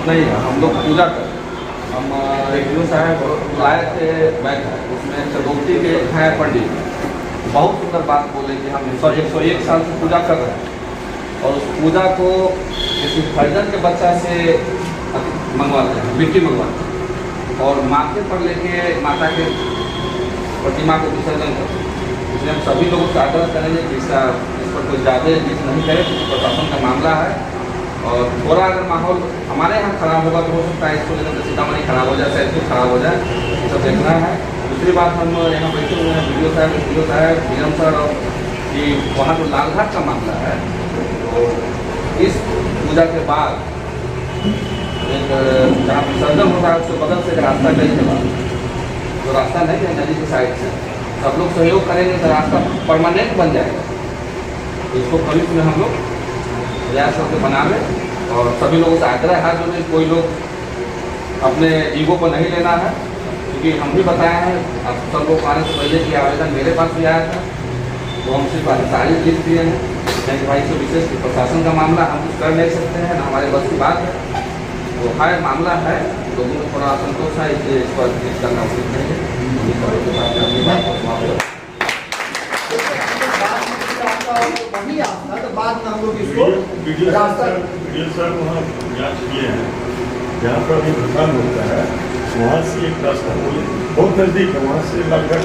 नहीं है, हम लोग पूजा कर हम एक दिन साहब लाए थे बैग, उसमें चतुर्थी के हैं पंडित, बहुत सुंदर बात बोले कि हम 101 साल से पूजा कर रहे हैं और उस पूजा को किसी फर्जन के बच्चा से मंगवाते हैं, मिट्टी मंगवाते हैं और माथे पर लेके माता के प्रतिमा को विसर्जन करते हैं। इसलिए हम सभी लोगों से आग्रह करेंगे कि इस पर कोई ज़्यादा जिद नहीं करे, क्योंकि प्रशासन का मामला है और थोड़ा अगर माहौल हमारे यहाँ खराब होगा तो हो सकता है इसको लेकर सीतामढ़ी खराब हो जाए, सैलपुर खराब हो जाए, ये सब देखना है। दूसरी बात, हम यहाँ बैठे हुए हैं वीडियो साहब नीलम सर, और कि वहाँ जो लालघाट का मामला है, तो इस पूजा के बाद एक जहाँ विसर्जन होता है उसके बगल से एक रास्ता कहीं के बाद, तो रास्ता नहीं है नदी की साइड से, सब लोग सहयोग करेंगे तो रास्ता परमानेंट बन जाएगा। तो इसको भविष्य में हम लोग प्रयास करके बना लें और सभी लोगों से आग्रह है जो कि कोई लोग अपने ईगो को नहीं लेना है, क्योंकि हम भी बताए हैं, अब सब लोग आने से पहले कि आवेदन मेरे पास भी आया था, तो हम सिर्फ अधिकारी लिख दिए हैं कि भाई से विशेष प्रशासन का मामला हम कुछ कर नहीं सकते हैं, ना हमारे बस की बात है, तो हर मामला है, लोगों को थोड़ा असंतोष है, इसलिए इस पर क्लिक करना उचित नहीं है। बाद में हम लोग इसको वीडियो सर वहाँ जाँच किए हैं, जहाँ पर अभी भुगतान होता है वहाँ से एक रास्ता बोले बहुत नज़दीक है, वहाँ से लालघाट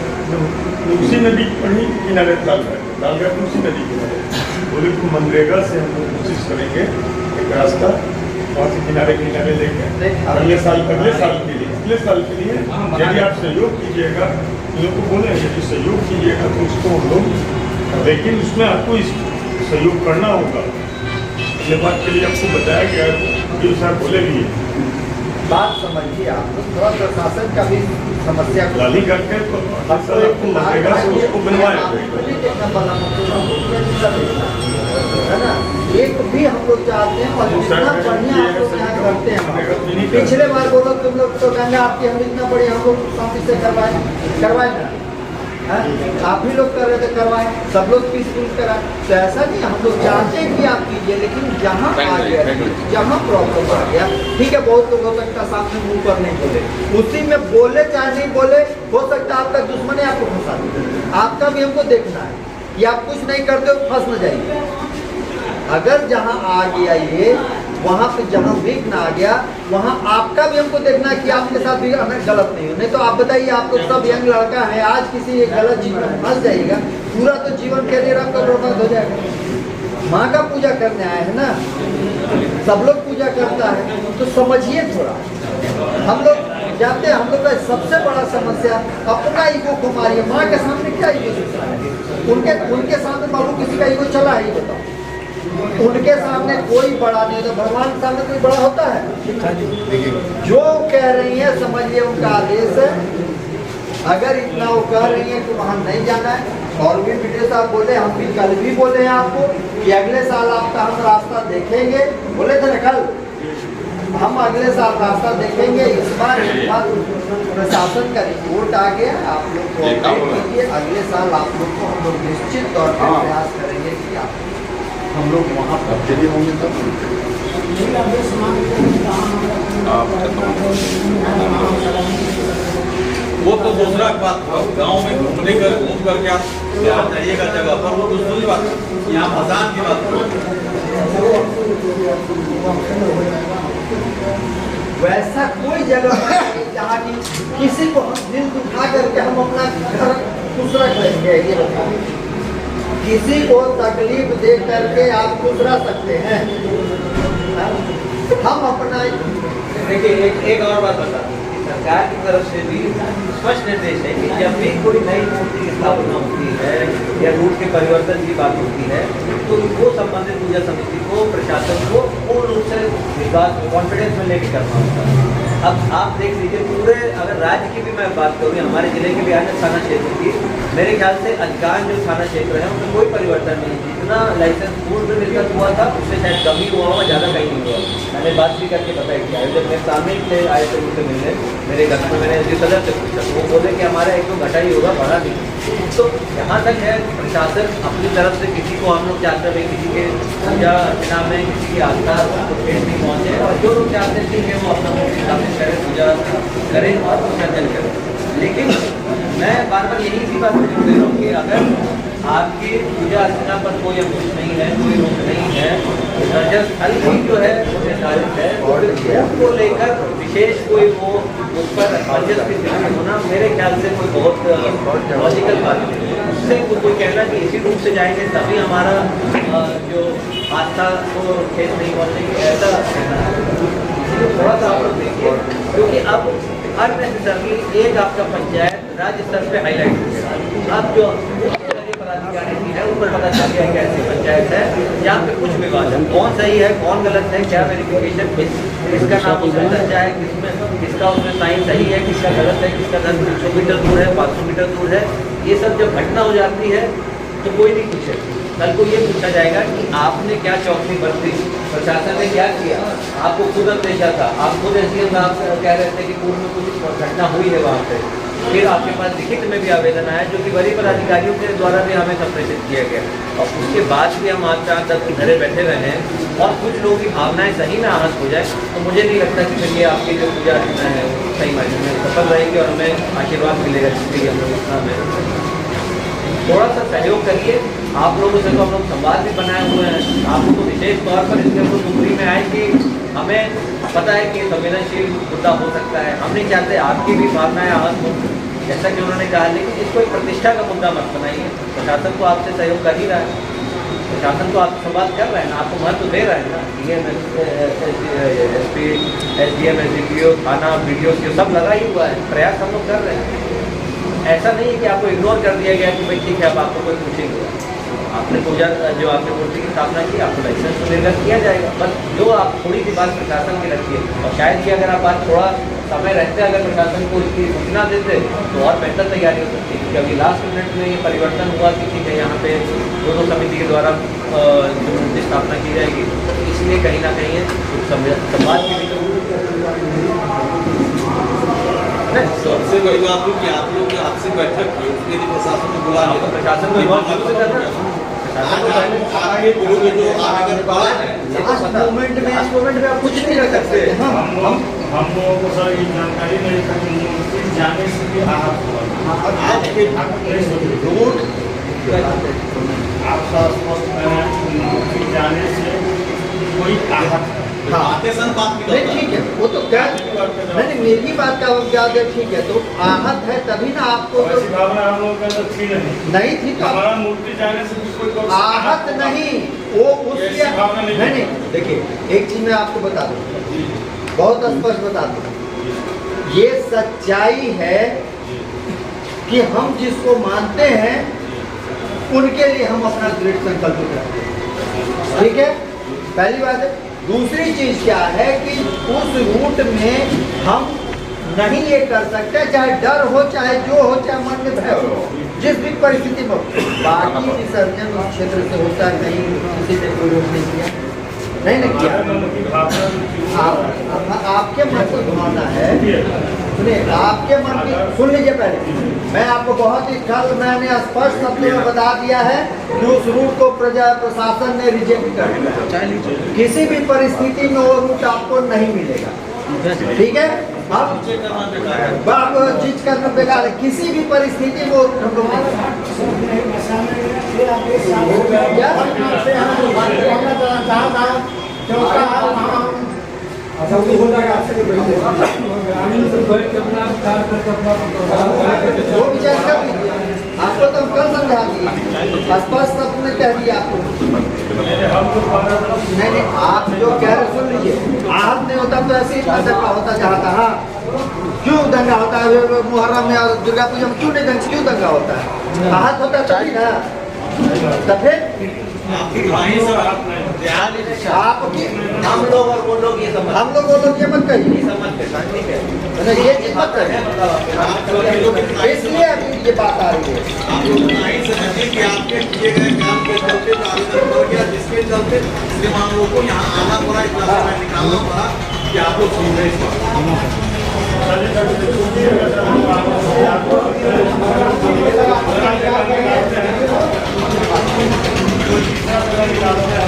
उसी नदी पर ही किनारे लालघाट उसी नदी किनारे बोले तो मनरेगा से हम लोग कोशिश करेंगे एक रास्ता वहाँ से किनारे लेके अगले साल के लिए यदि आप सहयोग कीजिएगा, लोगों को बोले यदि सहयोग कीजिएगा तो उसको हम लोग, लेकिन उसमें आपको इस सहयोग करना होगा। ये बात के लिए आपको बताया गया, जो सर बोले भी बात समझिए आप लोग, थोड़ा प्रशासन का भी समस्या लाली करके तो आपको लगेगा उसको बनवाए है ना, एक भी हम लोग चाहते हैं और इतना बढ़िया आप लोग यहाँ करते हैं। पिछले बार बोलो तुम लोग तो कहेंगे आपकी हम इतना बढ़िया हम लोग शांति से करवाए ना, आप भी लोग कर रहे थे करवाए, सब लोग पीसफुल कराए, तो ऐसा नहीं हम लोग चाहते हैं कि आप कीजिए, लेकिन जहाँ आ गया, जहाँ प्रॉब्लम आ गया, ठीक है, बहुत लोग हो सकता है सामने मुंह पर नहीं बोले, उसी में बोले चाहे नहीं बोले, हो सकता है आपका दुश्मन है आपको फंसा दे, आपका भी हमको देखना है कि आप कुछ नहीं करते हो फंस न जाइए। अगर जहाँ आ गया ये, वहाँ पे जहाँ विघ्न आ गया, वहाँ आपका भी हमको देखना है कि आपके साथ भी हमें गलत नहीं हो। नहीं तो आप बताइए, आप लोग सब यंग लड़का है, आज किसी एक गलत जीवन में फंस जाइएगा, पूरा तो जीवन कैरियर आपका बर्बाद हो जाएगा। माँ का पूजा करने आए हैं ना, सब लोग पूजा करता है, तो समझिए थोड़ा। हम लोग जाते हैं, हम लोग का सबसे बड़ा समस्या अपना ईगो को मारिए। माँ के सामने क्या ईगो चला है? उनके सामने बाबू किसी का ईगो चला है, ये बताओ। उनके सामने कोई बड़ा नहीं, तो भगवान के सामने कोई बड़ा होता है? जो कह रही है समझिए उनका आदेश है। अगर इतना वो कह रही है कि वहाँ नहीं जाना है, और भी वीडियो साहब बोले, हम भी कल भी बोले हैं आपको कि अगले साल आपका हम रास्ता देखेंगे, बोले थे ना कल, हम अगले साल रास्ता देखेंगे। इस बार प्रशासन का रिपोर्ट आ गया, आप लोग को अपडेट कीजिए, अगले साल आप लोग को हम लोग निश्चित तौर पर प्रयास करेंगे कि हम लोग वहाँ पर चले होंगे तब वो तो दूसरा बात, गांव में घूम करके आप जाइएगा जगह पर, वो दूसरी बात, यहाँ मसान की बात वैसा कोई जगह नहीं जहाँ की किसी को हम दिल दुखा करके हम अपना घर खुश रख लेंगे। ये बताइए, किसी को तकलीफ दे करके आप खुश रह सकते हैं? हम अपना देखिए, एक और बात बता दूं, सरकार की तरफ से भी स्पष्ट निर्देश है कि जब भी कोई नई मूर्ति की स्थापना होती है या रूट के परिवर्तन की बात होती है, तो वो संबंधित पूजा समिति को, प्रशासन को पूर्ण रूप से विश्वास, कॉन्फिडेंस में लेके करना होता है। अब आप देख लीजिए पूरे अगर राज्य की भी मैं बात करूँ, हमारे जिले के भी अन्य थाना क्षेत्र की, मेरे ख्याल से अधिकांश जो थाना क्षेत्र है उनमें कोई परिवर्तन नहीं। जितना लाइसेंस पूर्व में निर्गत हुआ था उससे शायद कम ही हुआ होगा, ज़्यादा कहीं नहीं हुआ। मैंने बात भी करके पता किया है, जब मेरे सामने से आए थे उनसे मिलने मेरे घर में, मैंने एसडी सदर से पूछा तो वो बोले कि हमारा एक तो घटा ही होगा, बढ़ा नहीं। तो यहाँ तक है कि प्रशासन अपनी तरफ से किसी को हम लोग चाहते हैं किसी के पूजा अर्चना में किसी की आस्था को ठेस नहीं पहुँचे, और जो लोग चाहते हैं कि वो अपना मूर्ति स्थापित करें, पूजा करें और विसर्जन करें। लेकिन मैं बार बार यही सी बात जोड़ दे रहा हूँ कि अगर आपकी पूजा अर्चना पर कोई अंकुश नहीं है, कोई रोक नहीं है, विसर्जन स्थल भी जो है वो निर्धारित है, और उसको लेकर विशेष कोई वो उस पर असमंजस की स्थिति होना मेरे ख्याल से कोई बहुत लॉजिकल बात नहीं है। उससे कोई कहना कि इसी रूप से जाएंगे तभी हमारा जो आस्था को ठेस नहीं पहुँचेगी, ऐसा कहना है। थोड़ा सा आप लोग देखिए, क्योंकि अब अननेसेसरली एक आपका पंचायत राज्य स्तर पे हाईलाइट हो गया। अब जो पदाधिकारी भी है उन पर पता चल गया कि ऐसी पंचायत है जहाँ पे कुछ विवाद है, कौन सही है कौन गलत है, क्या वेरिफिकेशन, किसका नाम उसमें सच्चा है, किसका उसमें साइन सही है, किसका गलत है, किसका 100 मीटर दूर है, 500 मीटर दूर है, ये सब जब घटना हो जाती है तो कोई नहीं पूछे। कल को ये पूछा जाएगा कि आपने क्या चौकसी बरती, प्रशासन ने क्या किया, आपको खुद अंदेशा था, आप खुद एसडीएम साहब कह रहे थे कि पूर्व में कुछ घटना हुई है वहाँ पे, फिर आपके पास लिखित में भी आवेदन आया जो कि वरीय पदाधिकारियों के द्वारा भी हमें संप्रेषित किया गया, और उसके बाद भी हम आज 4-10 दिन घरे बैठे रहे हैं और कुछ लोगों की भावनाएं सही में आहत हो जाए, तो मुझे नहीं लगता कि फिर ये आपकी जो पूजा अर्चना है सही मायने में सफल रहेगी और हमें आशीर्वाद मिलेगा जिसके लिए हम लोग इतना में थोड़ा सा सहयोग करिए। आप लोगों से तो हम लोग संवाद भी बनाए हुए हैं, आपको तो विशेष तौर पर इसके ऊपर सुनरी में आए कि हमें पता है कि संवेदनशील मुद्दा हो सकता है, हम नहीं चाहते आपकी भी भावनाएं आहत हो, जैसा कि उन्होंने कहा, लेकिन इसको एक प्रतिष्ठा का मुद्दा मत बनाइए। प्रशासन तो आपसे सहयोग कर ही रहा है, प्रशासन तो आपसे संवाद कर रहे हैं ना, आपको महत्व दे रहे हैं ना, डीएम एसपी एसडीएम एसडीपीओ थाना वीडियो के सब लगा ही हुआ है, प्रयास हम लोग कर रहे हैं। ऐसा नहीं है कि आपको इग्नोर कर दिया गया कि भाई ठीक है अब आपको कोई पूछेंगे, आपने पूजा जो आपने मूर्ति की स्थापना की आपको लाइसेंस तो निर्गत किया जाएगा, बस जो आप थोड़ी सी बात प्रशासन की रखिए, और शायद कि अगर आप बात थोड़ा समय रहते अगर प्रशासन को इसकी सूचना देते तो और बेहतर तैयारी हो सकती है, क्योंकि अभी लास्ट मिनट में ये परिवर्तन हुआ कि ठीक है यहाँ पे दोनों समिति के द्वारा जो मूर्ति स्थापना की जाएगी, इसलिए कहीं ना कहीं समाज की भी सबसे बड़ी बात हुई कि आप लोग आपसे बैठक की उसके लिए प्रशासन को बुला लिया, प्रशासन को इन्वॉल्व करना आगे बोलोगे जो आगे बढ़ा है मूवमेंट में आप कुछ नहीं कर सकते। हम लोगों को सर ये जानकारी नहीं था कि मूर्ति जाने से भी आहत हुआ, और आज के रोड आप स्पष्ट करें कि मूर्ति जाने से कोई आहत आते सन बात की नहीं, ठीक है वो तो क्या नहीं, मेरी बात का याद है, ठीक है तो आहत है तभी ना आपको तो ऐसी भावना हम लोगों के अंदर थी नहीं थी तो हमारा मूर्ति जाने से भी कोई आहत नहीं, वो उसके ऐसी भावना नहीं। नहीं देखिए एक चीज मैं आपको बता दूं, बहुत स्पष्ट बता दूं, ये सच्चाई है कि हम जिसको मानते हैं उनके लिए हम अपना दृढ़ संकल्प करते हैं, ठीक है, पहली बात है। दूसरी चीज क्या है कि उस रूट में हम नहीं ये कर सकते, चाहे डर हो चाहे जो हो चाहे मन में भय हो, जिस भी परिस्थिति में। बाकी विसर्जन उस क्षेत्र से होता है, कहीं किसी ने कोई रोक नहीं किया, नहीं किया। आपके मन को घुमाना है, सुनिए आपके मन की सुन लीजिए पहले, मैं आपको बहुत ही कल मैंने स्पष्ट शब्दों में बता दिया है कि उस रूट को प्रशासन ने रिजेक्ट कर दिया, किसी भी परिस्थिति में वो रूट आपको नहीं मिलेगा, ठीक है। अब चीज करना बेकार है, किसी भी परिस्थिति में वो रूट हम लोग वो विचार कर लीजिए, आपको तो हम कल समझा दिए, स्पष्ट आपने कह दिया आपको नहीं, आप जो कह रहे सुन लीजिए, आहत नहीं होता तो ऐसे ही दंगा होता जहाँ था, क्यों दंगा होता है मुहर्रम में और दुर्गा पूजा में क्यों नहीं दंगा, क्यों दंगा होता है, आहत होता है तभी ना, तो फिर वहीं से ध्यान आपकी हम लोग और वो लोग ये समझ हम लोग वो लोग ये मत कहिए, नहीं समझते शांति पे मतलब ये चीज मत कहिए, इसलिए अभी ये बात आ रही है। आप लोग नहीं समझिए कि आपके किए गए काम के चलते आवेदन हो गया, जिसके चलते इसलिए हम लोगों को यहाँ आना पड़ा, इतना समय निकालना पड़ा कि आप लोग सुन रहे इस बात।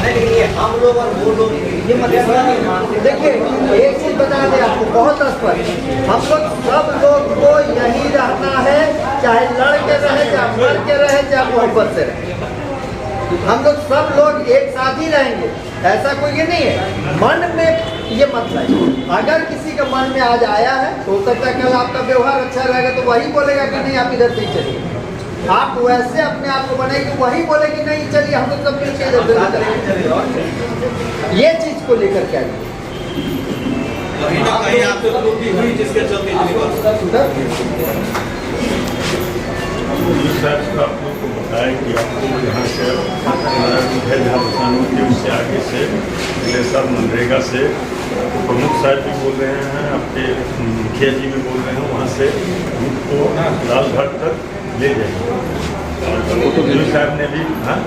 नहीं ये हम लोग और वो लोग ये मतलब नहीं मानते। देखिए एक चीज बता दें आपको बहुत स्पष्ट, हम लोग सब लोग को यही रहना है, चाहे लड़ के रहे, चाहे मर के रहे, चाहे मोहब्बत से रहे, हम लोग सब लोग एक साथ ही रहेंगे। ऐसा कोई ये नहीं है, मन में ये मत लाइए। अगर किसी के मन में आज आया है तो हो सकता है कल आपका व्यवहार अच्छा रहेगा तो वही बोलेगा कि नहीं आप इधर से ही चलिए। आप वैसे अपने आप को बनाएंगे, वही बोले कि नहीं चलिए हम लोग सब मिलकर इधर से चलेंगे। ये चीज को लेकर के आइए। कहीं ना कहीं आपसे त्रुटि हुई जिसके चलते इतनी बात। सर आप लोग को बताया कि आपको यहाँ से हमारा है जहाँ किसानों के उससे आगे से ग्लेसर मनरेगा से प्रमुख साहब भी बोल रहे हैं, आपके मुखिया जी भी बोल रहे हैं, वहाँ से उनको लालघाट तक ले जाएंगे। और साहब ने भी हाँ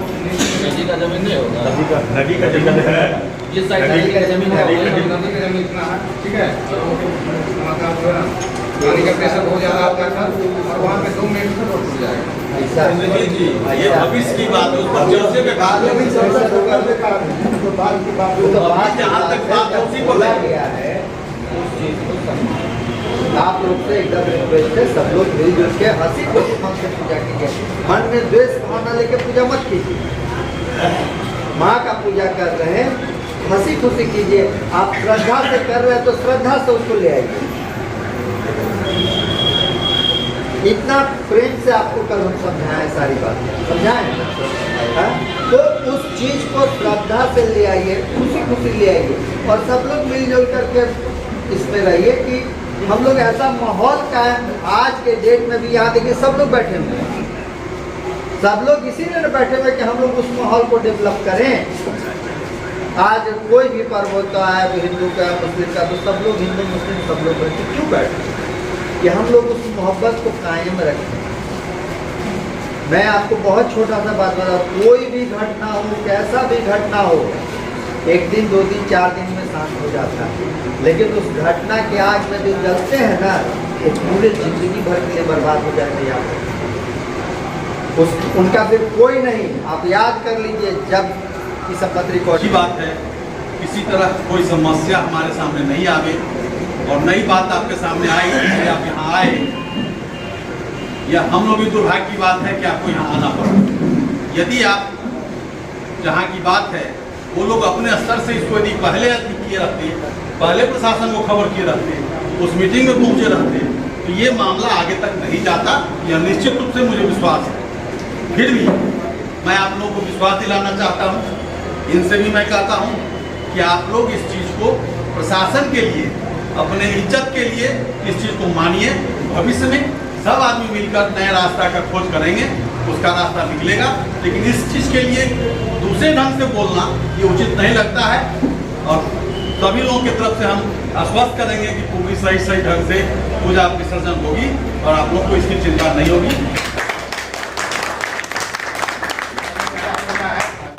नदी का जमीन नहीं होगा, नदी का जमीन है, ये साइड नदी का जमीन है, नदी का नदी का जमीन इतना है, ठीक है। पानी का प्रेशर बहुत ज्यादा आता है और वहाँ पे 2 मिनट में रोड टूट जाएगा। जी ये भविष्य की बात है, उस पर चर्चे पे बात है। जहाँ तक बात है उसी को बोला गया है उस चीज को समझिए। आप लोग से एकदम रिक्वेस्ट है, सब लोग मिलजुल के हंसी खुशी मन से पूजा कीजिए। मन में द्वेष भावना लेके पूजा मत कीजिए। माँ का पूजा कर रहे हैं, हंसी खुशी कीजिए। आप श्रद्धा से कर रहे हैं तो श्रद्धा से उसको ले आइए। इतना प्रेम से आपको कल हम समझाएं, सारी बात समझाएं ना, तो उस चीज को श्रद्धा से ले आइए, खुशी खुशी ले आइए और सब लोग मिलजुल करके इसमें रहिए कि हम लोग ऐसा माहौल कायम। आज के डेट में भी यहाँ देखिए सब लोग बैठे हुए हैं, सब लोग इसीलिए न बैठे हुए कि हम लोग उस माहौल को डेवलप करें। आज कोई भी पर्व होता है, हिंदू का मुस्लिम का, तो सब लोग हिंदू मुस्लिम सब लोग बैठे, क्यों बैठे कि हम लोग उस मोहब्बत को कायम रखें। मैं आपको बहुत छोटा सा बात बता, कोई भी घटना हो, कैसा भी घटना हो, 1 दिन 2 दिन 4 दिन में शांत हो जाता है, लेकिन उस घटना की आग में जो जलते हैं ना, वो पूरे जिंदगी भर के लिए बर्बाद हो जाते हैं। उनका फिर कोई नहीं, आप याद कर लीजिए जब की संपत्ति रिकॉर्ड अच्छी बात है, किसी तरह कोई समस्या हमारे सामने नहीं आवे और नई बात आपके सामने आई इसलिए आप यहाँ आए, यह हम लोग की दुर्भाग्य की बात है कि आपको यहाँ आना पड़ा। यदि आप जहाँ की बात है वो लोग अपने स्तर से इसको यदि पहले किए रहते, पहले प्रशासन को खबर किए रहते, उस मीटिंग में पहुँचे रहते, तो ये मामला आगे तक नहीं जाता। यह निश्चित रूप से मुझे विश्वास है। फिर भी मैं आप लोगों को विश्वास दिलाना चाहता हूँ, इनसे भी मैं कहता हूँ कि आप लोग इस चीज़ को प्रशासन के लिए, अपने इज्जत के लिए इस चीज़ को मानिए। भविष्य में सब आदमी मिलकर नए रास्ता का खोज करेंगे, उसका रास्ता निकलेगा। लेकिन इस चीज़ के लिए दूसरे ढंग से बोलना ये उचित नहीं लगता है और सभी लोगों की तरफ से हम आश्वस्त करेंगे कि पूरी सही ढंग से पूजा विसर्जन होगी और आप लोग को इसकी चिंता नहीं होगी।